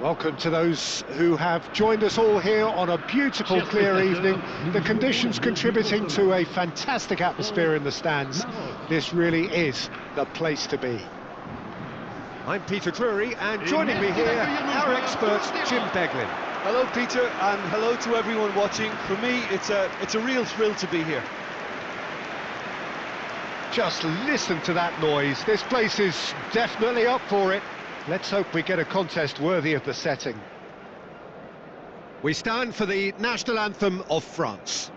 Welcome to those who have joined us all here on a beautiful, clear evening. The conditions contributing to a fantastic atmosphere in the stands. This really is the place to be. I'm Peter Drury, and joining me here, our expert, Jim Beglin. Hello, Peter, and hello to everyone watching. For me, it's a real thrill to be here. Just listen to that noise. This place is definitely up for it. Let's hope we get a contest worthy of the setting. We stand for the national anthem of France.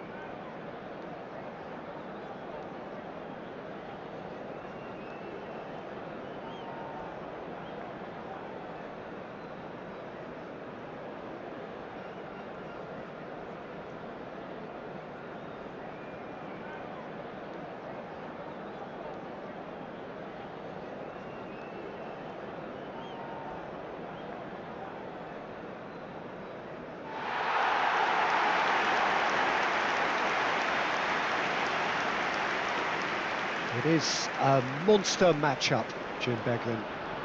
It is a monster matchup, Jim Beglin.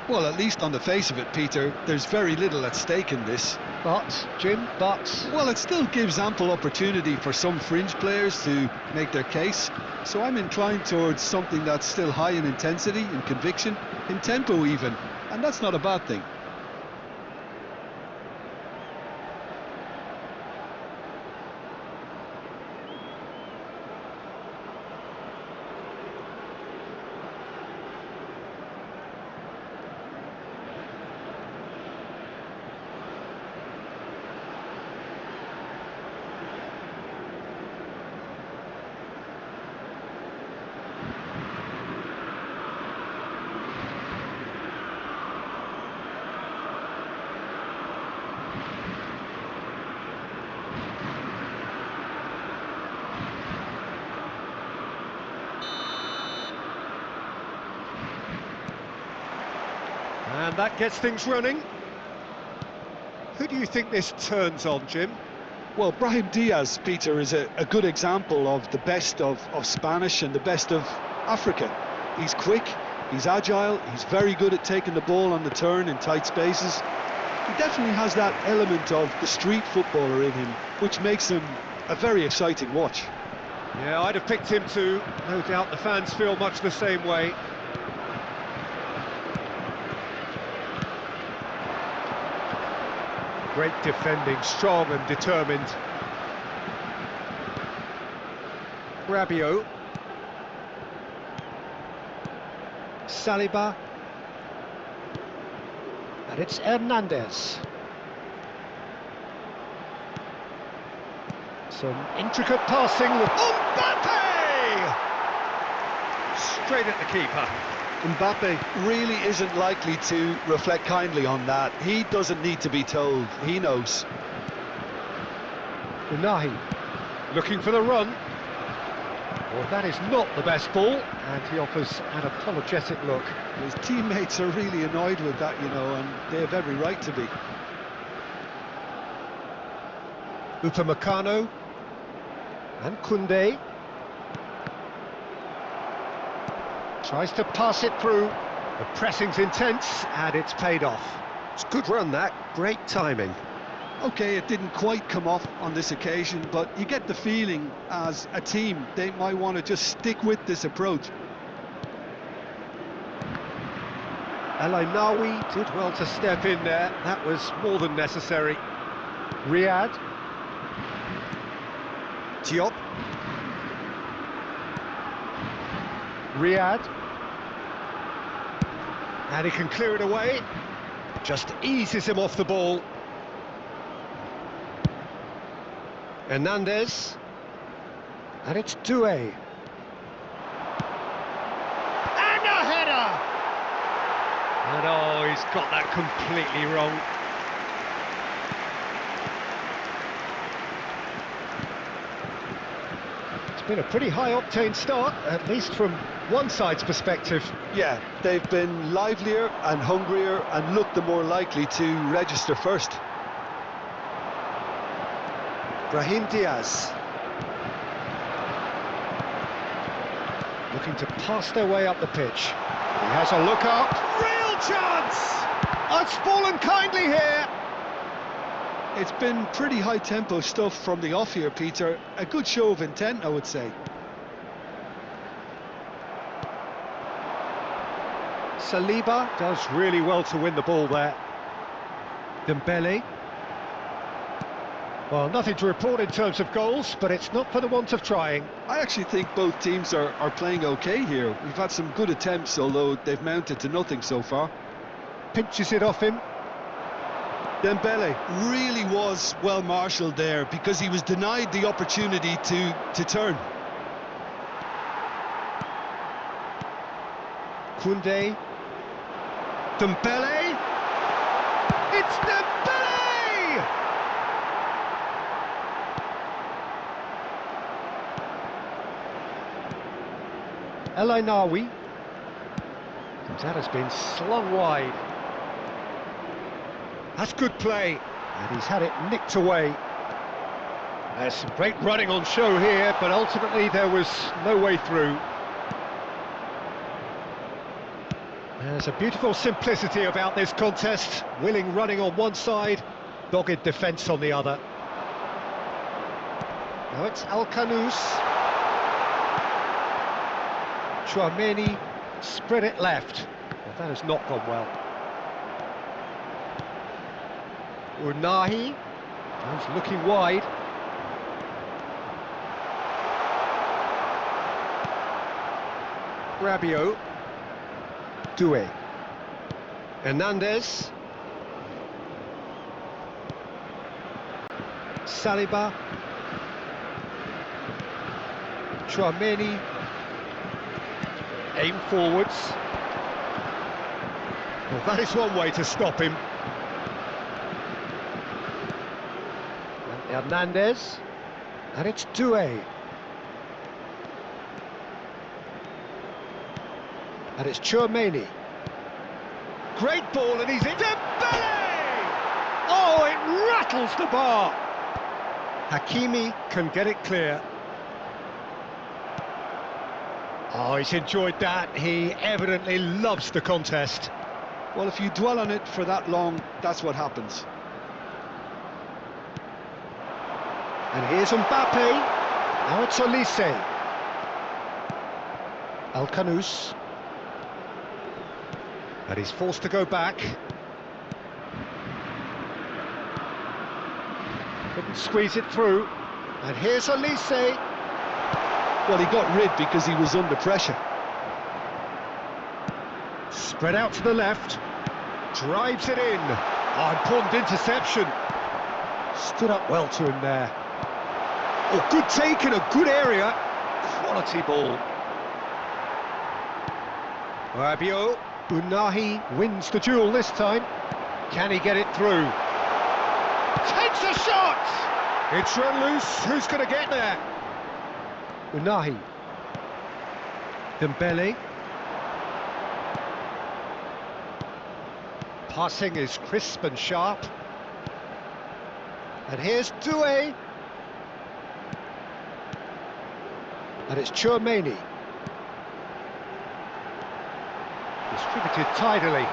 Well, at least on the face of it, Peter, there's very little at stake in this. But, Jim, Well, it still gives ample opportunity for some fringe players to make their case. So I'm inclined towards something that's still high in intensity, in conviction, in tempo even. And that's not a bad thing. And that gets things running. Who do you think this turns on, Jim? Well, Brahim Diaz, Peter, is a good example of the best of Spanish and the best of Africa. He's quick, he's agile, he's very good at taking the ball on the turn in tight spaces. He definitely has that element of the street footballer in him, which makes him a very exciting watch. Yeah, I'd have picked him too. No doubt the fans feel much the same way. Great defending, strong and determined. Rabiot. Saliba. And it's Hernandez. Some intricate passing. Mbappe! Straight at the keeper. Mbappe really isn't likely to reflect kindly on that. He doesn't need to be told, he knows. Unahi looking for the run. Well, that is not the best ball, and he offers an apologetic look. His teammates are really annoyed with that, you know, and they have every right to be. Upamecano and Koundé. Tries to pass it through. The pressing's intense, and it's paid off. It's a good run, that. Great timing. OK, it didn't quite come off on this occasion, but you get the feeling as a team they might want to just stick with this approach. El Ainaoui did well to step in there. That was more than necessary. Riyad. Diop. Riyad. And he can clear it away. Just eases him off the ball. Hernandez. And it's Doué. And a header! And oh, he's got that completely wrong. It's been a pretty high-octane start, at least from one side's perspective. Yeah, they've been livelier and hungrier and looked the more likely to register first. Brahim Diaz. Looking to pass their way up the pitch. He has a look up. Real chance! Oh, it's fallen kindly here. It's been pretty high-tempo stuff from the off here, Peter. A good show of intent, I would say. Saliba does really well to win the ball there. Dembele. Well, nothing to report in terms of goals, but it's not for the want of trying. I actually think both teams are playing okay here. We've had some good attempts, although they've mounted to nothing so far. Pinches it off him. Dembele really was well marshalled there because he was denied the opportunity to turn. Koundé. Dembele. It's Dembele! El Ainaoui. That has been slung wide. That's good play, and he's had it nicked away. There's some great running on show here, but ultimately there was no way through. There's a beautiful simplicity about this contest. Willing running on one side, dogged defence on the other. Now it's Al-Khanous. Chouameni spread it left. Well, that has not gone well. Unahi, he's looking wide. Rabiot. Doué. Hernandez. Saliba. Chouameni. Aim forwards. Well, that is one way to stop him. And Hernandez. And it's Doué. And it's Chouameni. Great ball, and he's in. Dembele! Oh, it rattles the bar. Hakimi can get it clear. Oh, he's enjoyed that. He evidently loves the contest. Well, if you dwell on it for that long, that's what happens. And here's Mbappe. Now it's Olise. Al-Khanous. And he's forced to go back. Couldn't squeeze it through. And here's Olise. Well, he got rid because he was under pressure. Spread out to the left. Drives it in. Oh, important interception. Stood up well to him there. Oh, good take in a good area. Quality ball. Rabiot. Unahi wins the duel this time. Can he get it through? Takes a shot! It's run loose. Who's going to get there? Unahi. Dembele. Passing is crisp and sharp. And here's Doué. And it's Chouameni. Distributed tidily.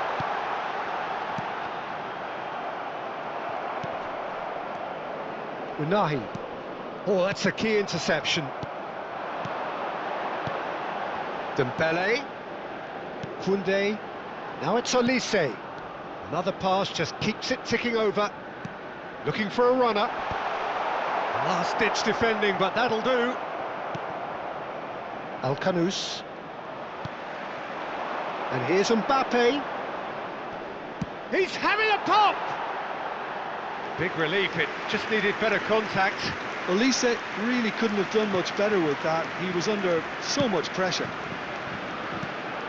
Unahi. Oh, that's a key interception. Dembele. Koundé. Now it's Olise. Another pass just keeps it ticking over. Looking for a runner. Last-ditch defending, but that'll do. Al-Khanous. And here's Mbappe. He's having a pop! Big relief, it just needed better contact. Olise really couldn't have done much better with that. He was under so much pressure.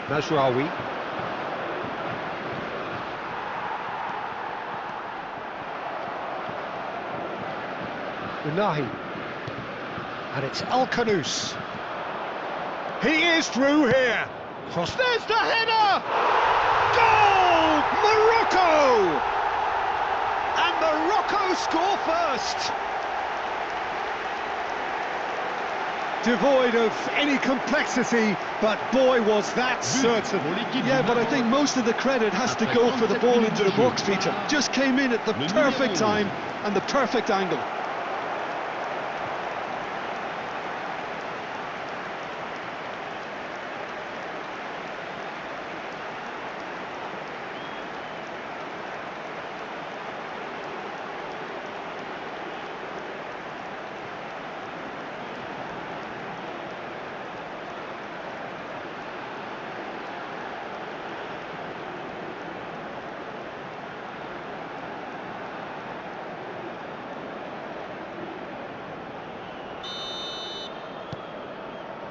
Mazraoui. Unahi. And it's Al-Khanous. He is through here. Cross. There's the header! Goal! Morocco! And Morocco score first. devoid of any complexity, but boy, was that certain. Yeah, but I think most of the credit has to go for the ball into the box, Peter. Just came in at the perfect time and the perfect angle.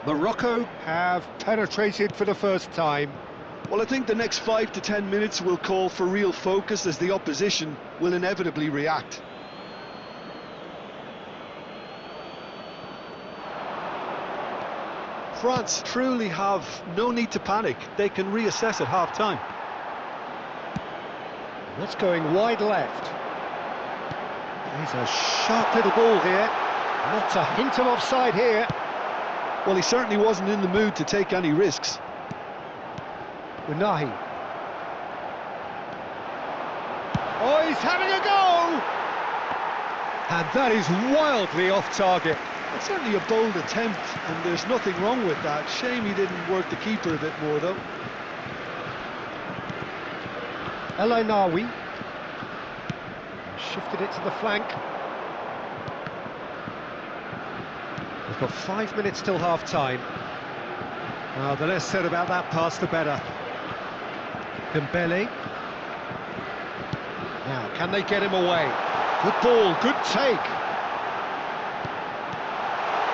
Morocco have penetrated for the first time. Well, I think the next 5 to 10 minutes will call for real focus, as the opposition will inevitably react. France truly have no need to panic. They can reassess at half-time. What's going wide left? He's a sharp little ball here. Not a hint of offside here. Well, he certainly wasn't in the mood to take any risks. Unahi. Oh, he's having a go! And that is wildly off target. It's certainly a bold attempt, and there's nothing wrong with that. Shame he didn't work the keeper a bit more, though. El Ainawi. Shifted it to the flank. We've got 5 minutes till half-time. Well, the less said about that pass, the better. Dembele. Now, can they get him away? Good ball, good take.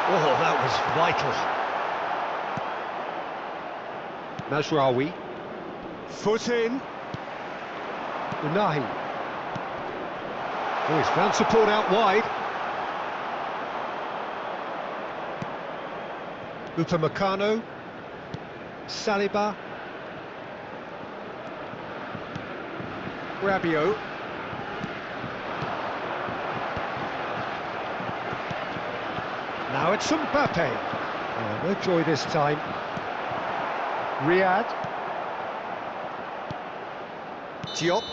Oh, that was vital. Mazraoui. Foot in. Unahi. Oh, he's found support out wide. Upamecano. Saliba. Rabiot. Now it's Mbappe. Oh, no joy this time. Riyad. Diop.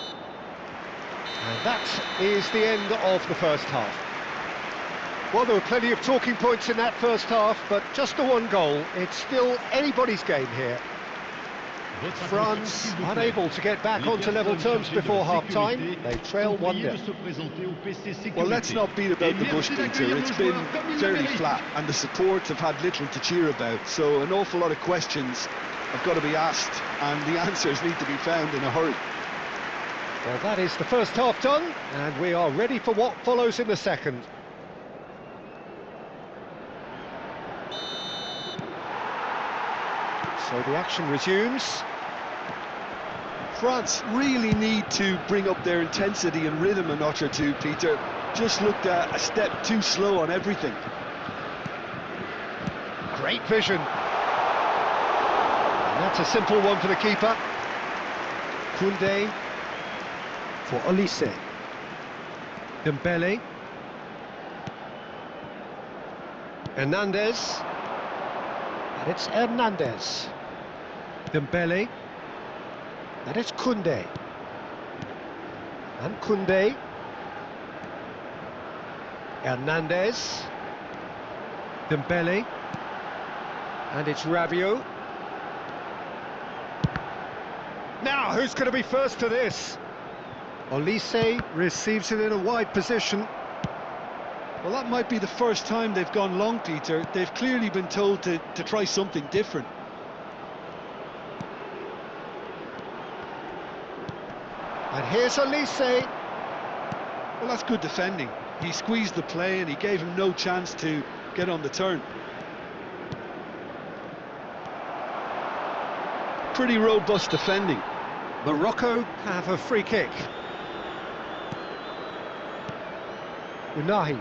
And that is the end of the first half. Well, there were plenty of talking points in that first half, but just the one goal. It's still anybody's game here. France unable to get back onto level terms before half-time. They trail 1-0. Well, let's not beat about the bush, Peter. It's been fairly flat, and the supports have had little to cheer about. So an awful lot of questions have got to be asked, and the answers need to be found in a hurry. Well, that is the first half done, and we are ready for what follows in the second. So the action resumes. France really need to bring up their intensity and rhythm a notch or two, Peter. Just looked a step too slow on everything. Great vision. And that's a simple one for the keeper. Koundé for Olise. Dembele. Hernandez. And it's Hernandez. Dembele. And it's Koundé. And Koundé. Hernandez. Dembele. And it's Rabiot. Now, who's going to be first to this? Olise receives it in a wide position. Well, that might be the first time they've gone long, Peter. They've clearly been told to try something different. And here's Olise. Well, that's good defending. He squeezed the play and he gave him no chance to get on the turn. Pretty robust defending. Morocco have a free kick. Unahi.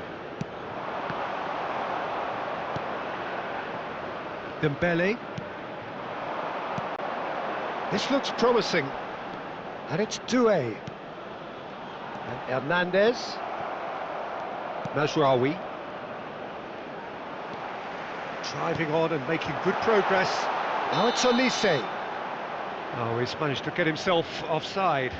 Dembele. This looks promising. And it's Doué. And Hernandez. Mazraoui. Driving on and making good progress. Now it's Olise. Oh, he's managed to get himself offside.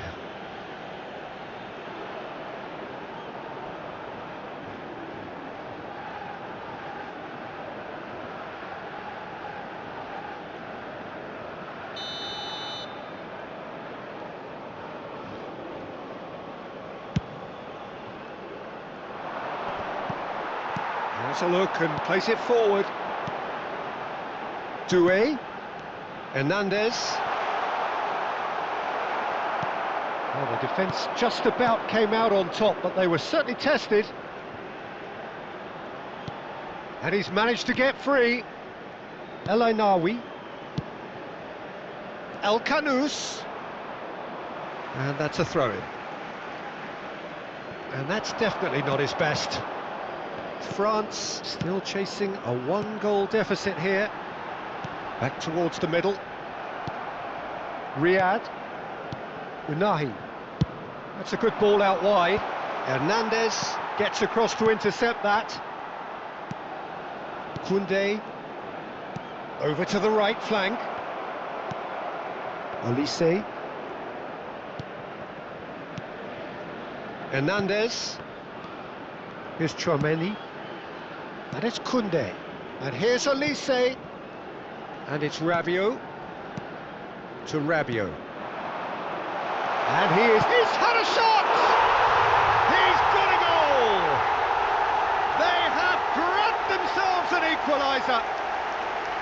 Has a look and plays it forward. Doué, Hernandez. Well, the defence just about came out on top, but they were certainly tested. And he's managed to get free. El Ainawi. El Kanous. And that's a throw-in. And that's definitely not his best. France still chasing a one-goal deficit here. Back towards the middle. Riyad. Unahi. That's a good ball out wide. Hernandez gets across to intercept that. Koundé. Over to the right flank. Olise. Hernandez. Here's Chouameni. And it's Koundé. And here's Olise. And it's Rabiot. To Rabiot. And he's had a shot! He's got a goal! They have grabbed themselves an equaliser.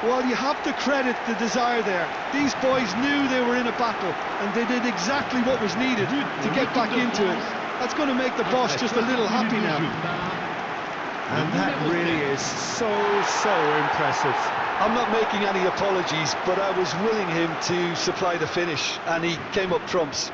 Well, you have to credit the desire there. These boys knew they were in a battle, and they did exactly what was needed to get back into it. That's going to make the boss just a little happy now. And that really is so impressive. I'm not making any apologies, but I was willing him to supply the finish, and he came up trumps.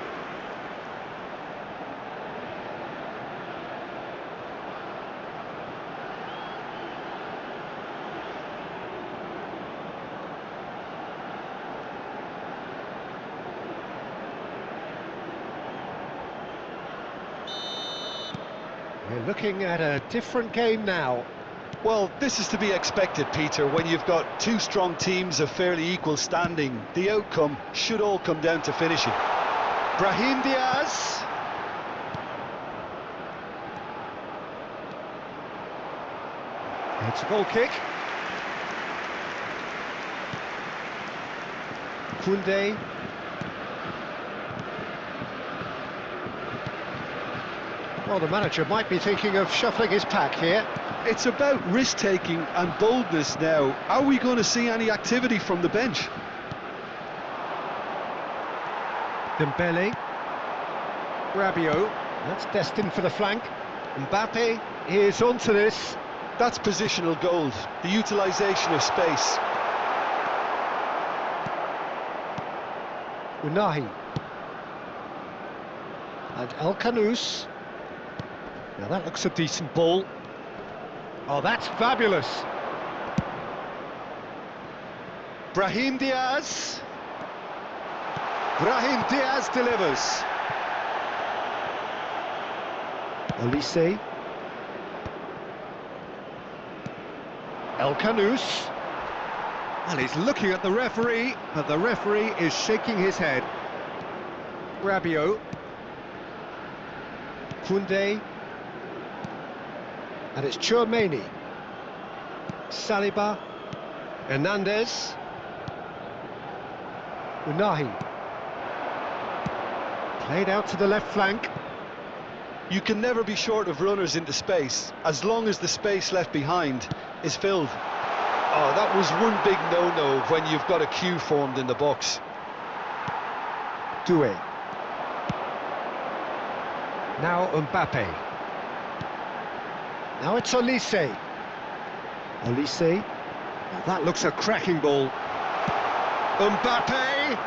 We're looking at a different game now. Well, this is to be expected, Peter. When you've got two strong teams of fairly equal standing, the outcome should all come down to finishing. Brahim Diaz. It's a goal kick. Koundé. Well, the manager might be thinking of shuffling his pack here. It's about risk-taking and boldness now. Are we going to see any activity from the bench? Dembele. Rabiot. That's destined for the flank. Mbappe is onto this. That's positional gold, the utilisation of space. Unahi. And El Kanous. Now that looks a decent ball. Oh, that's fabulous. Brahim Diaz. Brahim Diaz delivers. Olise. El Kanous. And he's looking at the referee, but the referee is shaking his head. Rabiot. Koundé. And it's Chouameni. Saliba. Hernandez. Unahi. Played out to the left flank. You can never be short of runners into space, as long as the space left behind is filled. Oh, that was one big no-no when you've got a queue formed in the box. Doué. Now Mbappe. Now it's Olise. Olise. Oh, that looks a cracking ball. Mbappe.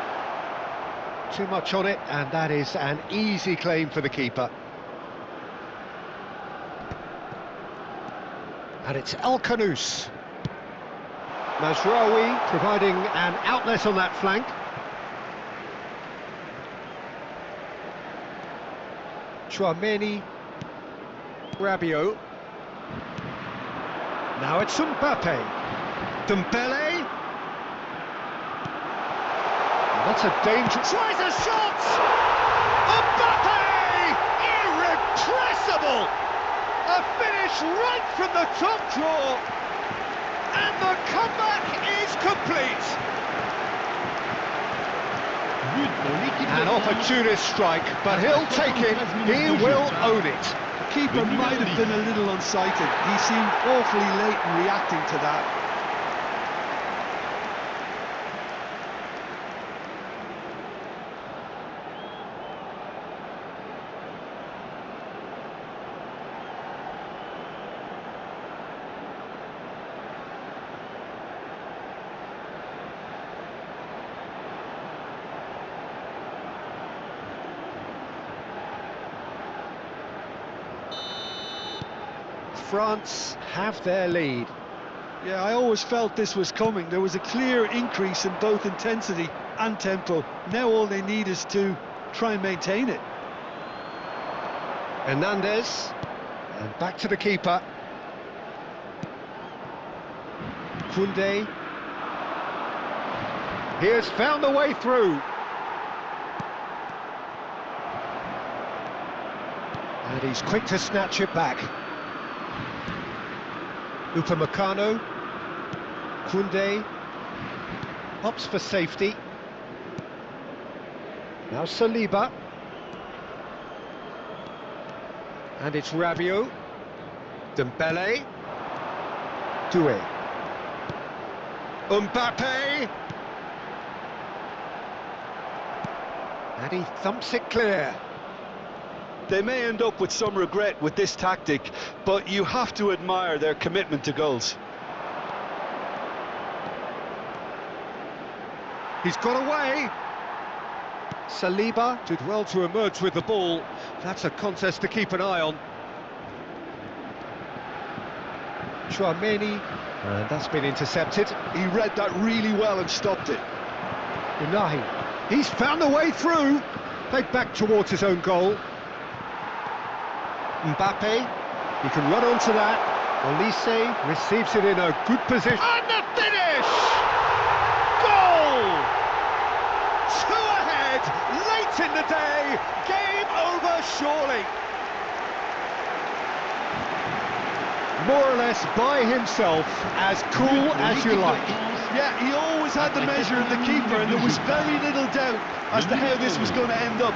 Too much on it, and that is an easy claim for the keeper. And it's El Kanous. Mazraoui providing an outlet on that flank. Chouameni. Rabiot. Now it's Mbappe. Dembele. That's a danger. Tries a shot! Mbappe! Irrepressible! A finish right from the top draw. And the comeback is complete. An opportunist strike, but he'll take it. He will own it. The keeper might have been a little unsighted. He seemed awfully late in reacting to that. France have their lead. Yeah, I always felt this was coming. There was a clear increase in both intensity and tempo. Now all they need is to try and maintain it. Hernandez, and back to the keeper. Koundé. He has found the way through. And he's quick to snatch it back. Upamecano, Koundé, opts for safety. Now Saliba. And it's Rabiot. Dembele. Doué. Mbappe. And he thumps it clear. They may end up with some regret with this tactic, but you have to admire their commitment to goals. He's got away. Saliba did well to emerge with the ball. That's a contest to keep an eye on. Tchouaméni, and that's been intercepted. He read that really well and stopped it. Unai, he's found the way through. Played back towards his own goal. Mbappe, he can run onto that. Olise receives it in a good position. And the finish! Goal! Two ahead, late in the day, game over surely. More or less by himself, as cool as you like. Yeah, he always had the measure of the keeper, and there was very little doubt as to how this was going to end up.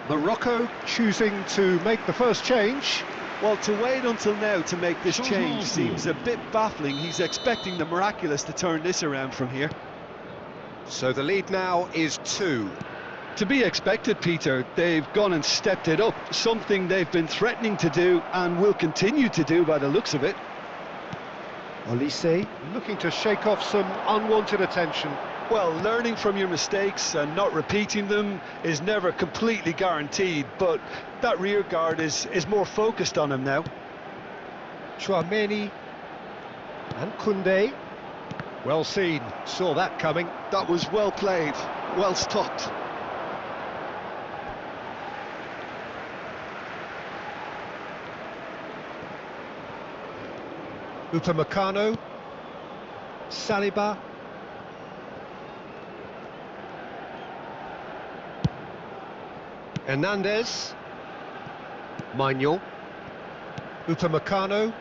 Morocco choosing to make the first change. Well, to wait until now to make this change seems a bit baffling. He's expecting the miraculous to turn this around from here. So the lead now is 2. To be expected, Peter. They've gone and stepped it up, something they've been threatening to do and will continue to do by the looks of it. Olise looking to shake off some unwanted attention. Well, learning from your mistakes and not repeating them is never completely guaranteed, but that rear guard is more focused on him now. Tchouaméni and Koundé. Well seen, saw that coming. That was well played, well stopped. Upamecano, Saliba. Hernandez, Manuel, Upamecano,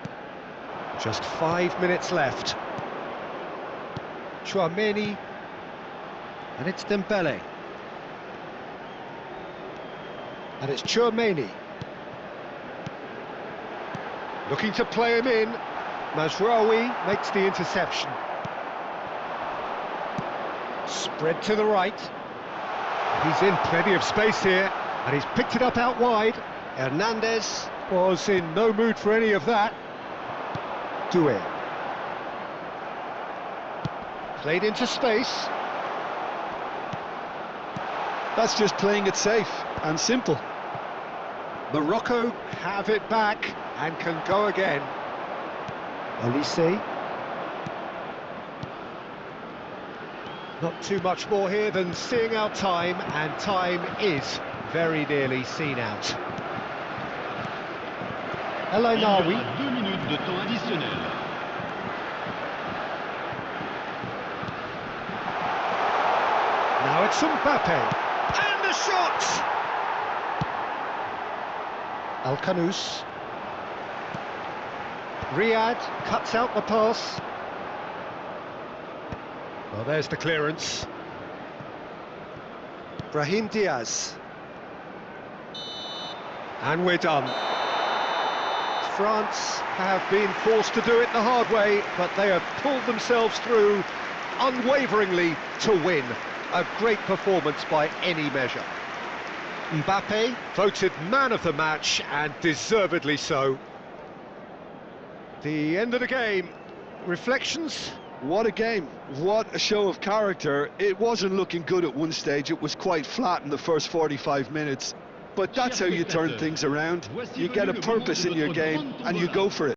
just 5 minutes left. Tchouaméni, and it's Dembele. And it's Tchouaméni. Looking to play him in. Mazraoui makes the interception. Spread to the right. He's in plenty of space here. And he's picked it up out wide. Hernandez was in no mood for any of that. Doué. Played into space. That's just playing it safe and simple. Morocco have it back and can go again. Olise. Not too much more here than seeing out time, and time is very nearly seen out. El Ainaoui. 2 minutes de temps additionnel. Now it's Mbappe. And the shot! Al-Kanous. Riyad cuts out the pass. Well, there's the clearance. Brahim Diaz. And we're done. France have been forced to do it the hard way, but they have pulled themselves through unwaveringly to win. A great performance by any measure. Mbappe voted man of the match, and deservedly so. The end of the game. Reflections? What a game, what a show of character. It wasn't looking good at one stage, it was quite flat in the first 45 minutes. But that's how you turn things around. You get a purpose in your game and you go for it.